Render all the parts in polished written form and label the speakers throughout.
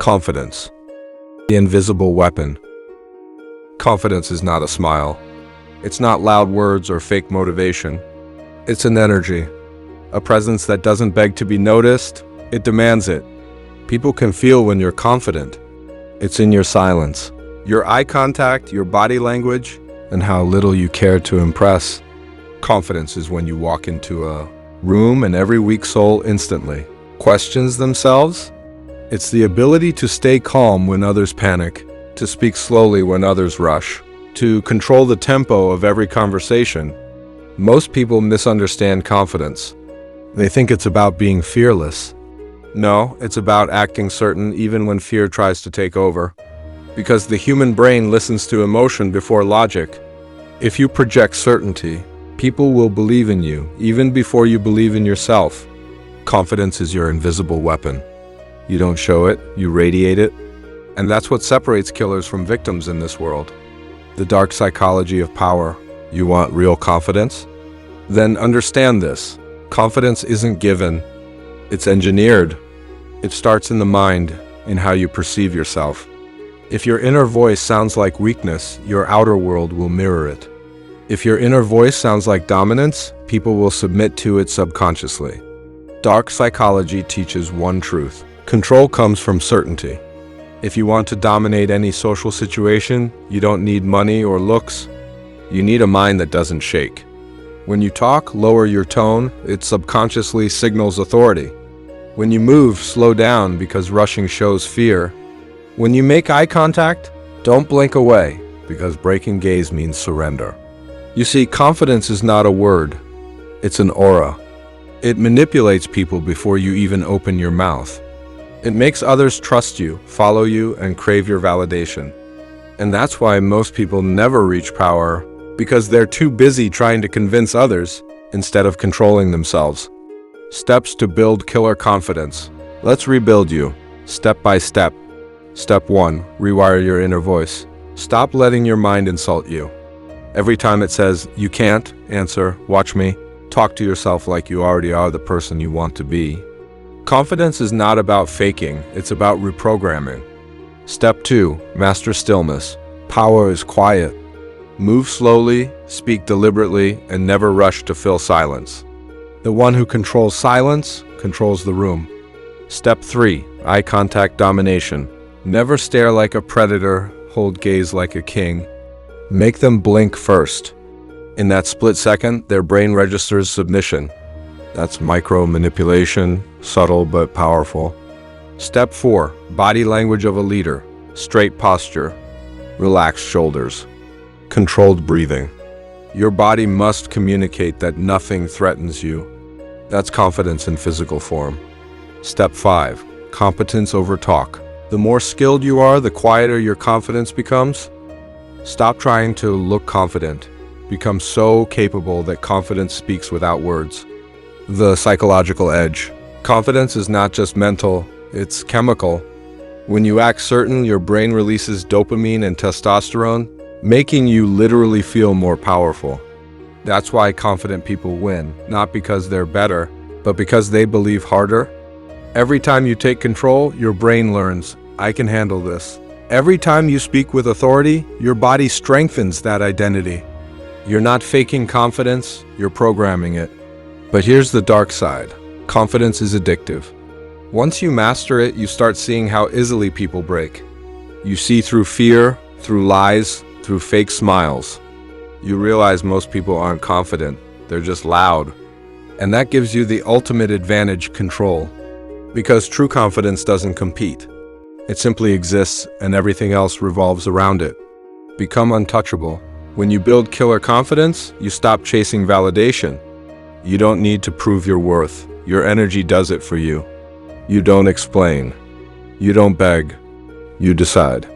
Speaker 1: Confidence, the invisible weapon. Confidence is not a smile. It's not loud words or fake motivation. It's an energy, a presence that doesn't beg to be noticed, it demands it. People can feel when you're confident. It's in your silence, your eye contact, your body language, and how little you care to impress. Confidence is when you walk into a room and every weak soul instantly questions themselves. It's the ability to stay calm when others panic, to speak slowly when others rush, to control the tempo of every conversation. Most people misunderstand confidence. They think it's about being fearless. No, it's about acting certain even when fear tries to take over. Because the human brain listens to emotion before logic. If you project certainty, people will believe in you even before you believe in yourself. Confidence is your invisible weapon. You don't show it, you radiate it. And that's what separates killers from victims in this world. The dark psychology of power. You want real confidence? Then understand this. Confidence isn't given. It's engineered. It starts in the mind, in how you perceive yourself. If your inner voice sounds like weakness, your outer world will mirror it. If your inner voice sounds like dominance, people will submit to it subconsciously. Dark psychology teaches one truth. Control comes from certainty. If you want to dominate any social situation, you don't need money or looks. You need a mind that doesn't shake. When you talk, lower your tone. It subconsciously signals authority. When you move, slow down because rushing shows fear. When you make eye contact, don't blink away because breaking gaze means surrender. You see, confidence is not a word. It's an aura. It manipulates people before you even open your mouth. It makes others trust you, follow you, and crave your validation. And that's why most people never reach power, because they're too busy trying to convince others instead of controlling themselves. Steps to build killer confidence. Let's rebuild you, step by step. Step 1, rewire your inner voice. Stop letting your mind insult you. Every time it says, "You can't," answer, "Watch me." Talk to yourself like you already are the person you want to be. Confidence is not about faking, it's about reprogramming. Step 2, master stillness. Power is quiet. Move slowly, speak deliberately, and never rush to fill silence. The one who controls silence controls the room. Step 3, eye contact domination. Never stare like a predator, hold gaze like a king. Make them blink first. In that split second, their brain registers submission. That's micro-manipulation, subtle but powerful. Step 4, body language of a leader. Straight posture, relaxed shoulders, controlled breathing. Your body must communicate that nothing threatens you. That's confidence in physical form. Step 5, competence over talk. The more skilled you are, the quieter your confidence becomes. Stop trying to look confident. Become so capable that confidence speaks without words. The psychological edge. Confidence is not just mental, it's chemical. When you act certain, your brain releases dopamine and testosterone, making you literally feel more powerful. That's why confident people win, not because they're better, but because they believe harder. Every time you take control, your brain learns, "I can handle this." Every time you speak with authority, your body strengthens that identity. You're not faking confidence, you're programming it. But here's the dark side. Confidence is addictive. Once you master it, you start seeing how easily people break. You see through fear, through lies, through fake smiles. You realize most people aren't confident, they're just loud. And that gives you the ultimate advantage, control. Because true confidence doesn't compete. It simply exists and everything else revolves around it. Become untouchable. When you build killer confidence, you stop chasing validation. You don't need to prove your worth. Your energy does it for you. You don't explain. You don't beg. You decide.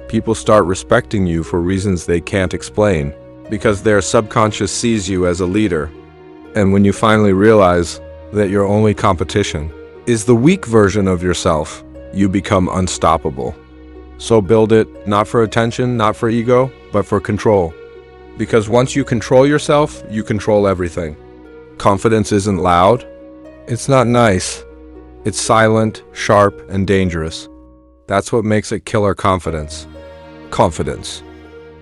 Speaker 1: People start respecting you for reasons they can't explain, because their subconscious sees you as a leader. And when you finally realize that your only competition is the weak version of yourself, you become unstoppable. So build it, not for attention, not for ego, but for control. Because once you control yourself, you control everything. Confidence isn't loud. It's not nice. It's silent, sharp, and dangerous. That's what makes it killer confidence. Confidence,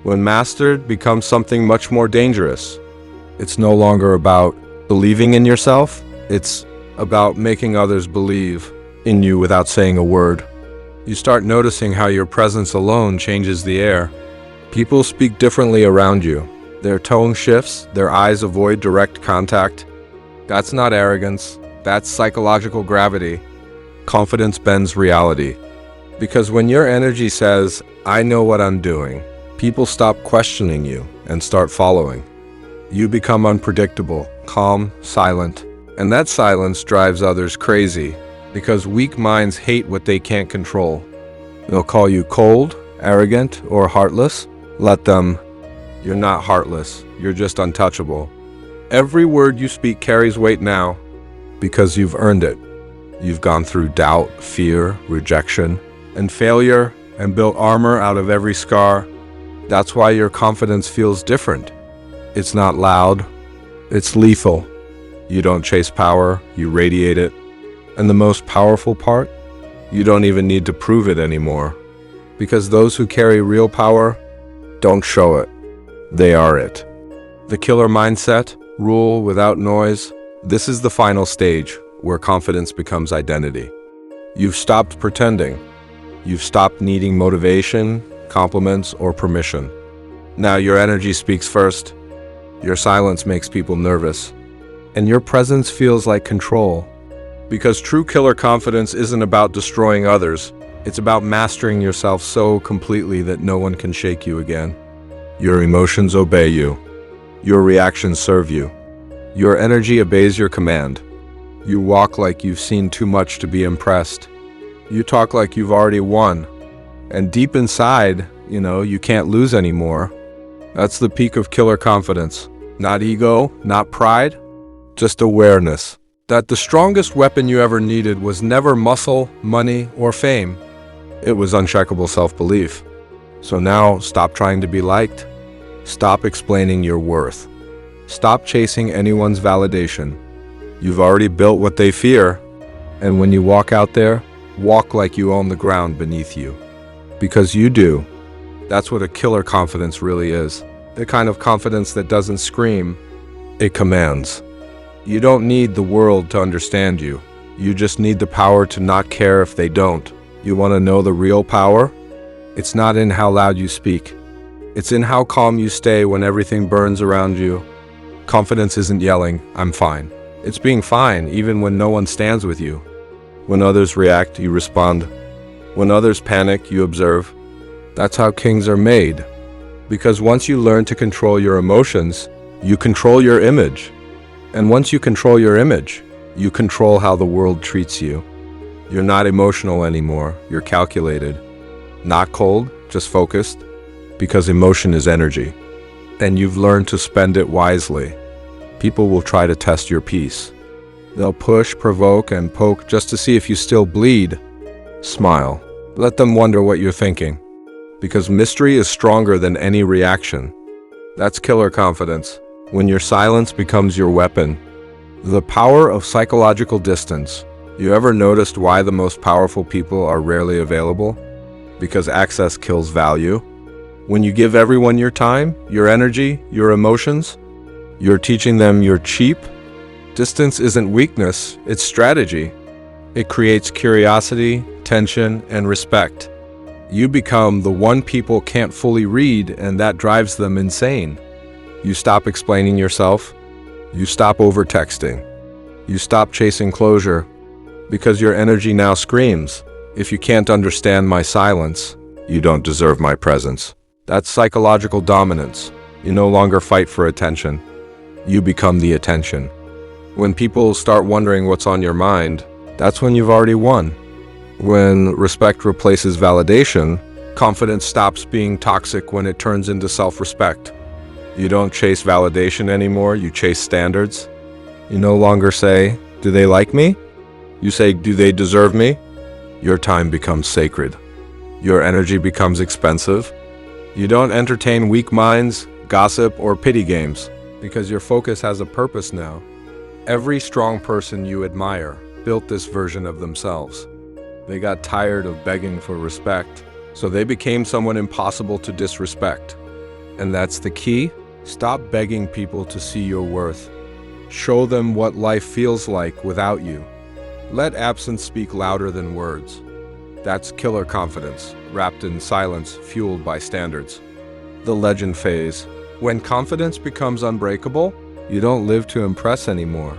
Speaker 1: when mastered, becomes something much more dangerous. It's no longer about believing in yourself. It's about making others believe in you without saying a word. You start noticing how your presence alone changes the air. People speak differently around you. Their tone shifts, their eyes avoid direct contact. That's not arrogance, that's psychological gravity. Confidence bends reality. Because when your energy says, "I know what I'm doing," people stop questioning you and start following. You become unpredictable, calm, silent. And that silence drives others crazy, because weak minds hate what they can't control. They'll call you cold, arrogant, or heartless. Let them. You're not heartless, you're just untouchable. Every word you speak carries weight now, because you've earned it. You've gone through doubt, fear, rejection, and failure, and built armor out of every scar. That's why your confidence feels different. It's not loud, it's lethal. You don't chase power, you radiate it. And the most powerful part? You don't even need to prove it anymore. Because those who carry real power don't show it. They are it. The killer mindset, rule without noise. This is the final stage where confidence becomes identity. You've stopped pretending. You've stopped needing motivation, compliments, or permission. Now your energy speaks first. Your silence makes people nervous. And your presence feels like control. Because true killer confidence isn't about destroying others. It's about mastering yourself so completely that no one can shake you again. Your emotions obey you. Your reactions serve you. Your energy obeys your command. You walk like you've seen too much to be impressed. You talk like you've already won. And deep inside, you can't lose anymore. That's the peak of killer confidence. Not ego, not pride, just awareness. That the strongest weapon you ever needed was never muscle, money, or fame. It was unshakable self-belief. So now, stop trying to be liked. Stop explaining your worth. Stop chasing anyone's validation. You've already built what they fear. And when you walk out there, walk like you own the ground beneath you. Because you do. That's what a killer confidence really is. The kind of confidence that doesn't scream, it commands. You don't need the world to understand you. You just need the power to not care if they don't. You want to know the real power? It's not in how loud you speak. It's in how calm you stay when everything burns around you. Confidence isn't yelling, "I'm fine." It's being fine even when no one stands with you. When others react, you respond. When others panic, you observe. That's how kings are made. Because once you learn to control your emotions, you control your image. And once you control your image, you control how the world treats you. You're not emotional anymore, you're calculated. Not cold, just focused. Because emotion is energy. And you've learned to spend it wisely. People will try to test your peace. They'll push, provoke, and poke just to see if you still bleed. Smile. Let them wonder what you're thinking. Because mystery is stronger than any reaction. That's killer confidence. When your silence becomes your weapon. The power of psychological distance. You ever noticed why the most powerful people are rarely available? Because access kills value. When you give everyone your time, your energy, your emotions, you're teaching them you're cheap. Distance isn't weakness, it's strategy. It creates curiosity, tension, and respect. You become the one people can't fully read, and that drives them insane. You stop explaining yourself. You stop over-texting. You stop chasing closure. Because your energy now screams, "If you can't understand my silence, you don't deserve my presence." That's psychological dominance. You no longer fight for attention. You become the attention. When people start wondering what's on your mind, that's when you've already won. When respect replaces validation, confidence stops being toxic when it turns into self-respect. You don't chase validation anymore, you chase standards. You no longer say, "Do they like me?" You say, "Do they deserve me?" Your time becomes sacred. Your energy becomes expensive. You don't entertain weak minds, gossip, or pity games, because your focus has a purpose now. Every strong person you admire built this version of themselves. They got tired of begging for respect, so they became someone impossible to disrespect. And that's the key. Stop begging people to see your worth. Show them what life feels like without you. Let absence speak louder than words. That's killer confidence, wrapped in silence, fueled by standards. The legend phase. When confidence becomes unbreakable, you don't live to impress anymore.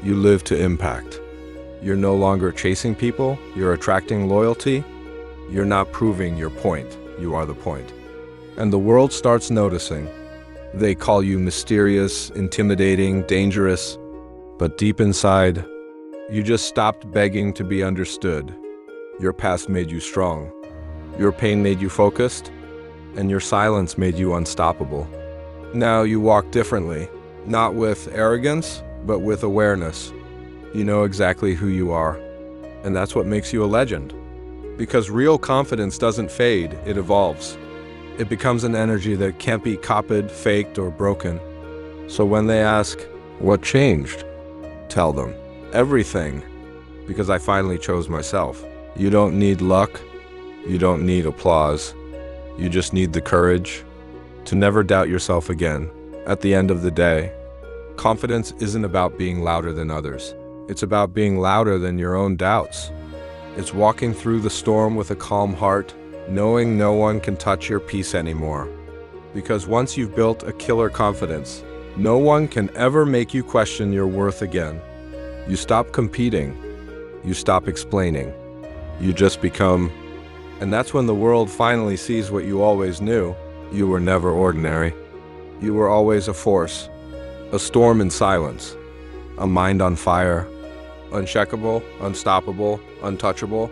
Speaker 1: You live to impact. You're no longer chasing people, you're attracting loyalty. You're not proving your point, you are the point. And the world starts noticing. They call you mysterious, intimidating, dangerous, but deep inside, you just stopped begging to be understood. Your past made you strong. Your pain made you focused, and your silence made you unstoppable. Now you walk differently, not with arrogance, but with awareness. You know exactly who you are, and that's what makes you a legend. Because real confidence doesn't fade, it evolves. It becomes an energy that can't be copied, faked, or broken. So when they ask, what changed? Tell them, everything, because I finally chose myself. You don't need luck. You don't need applause. You just need the courage to never doubt yourself again. At the end of the day, confidence isn't about being louder than others. It's about being louder than your own doubts. It's walking through the storm with a calm heart, knowing no one can touch your peace anymore. Because once you've built a killer confidence, no one can ever make you question your worth again. You stop competing. You stop explaining. You just become. And that's when the world finally sees what you always knew. You were never ordinary. You were always a force, a storm in silence, a mind on fire, unshakable, unstoppable, untouchable.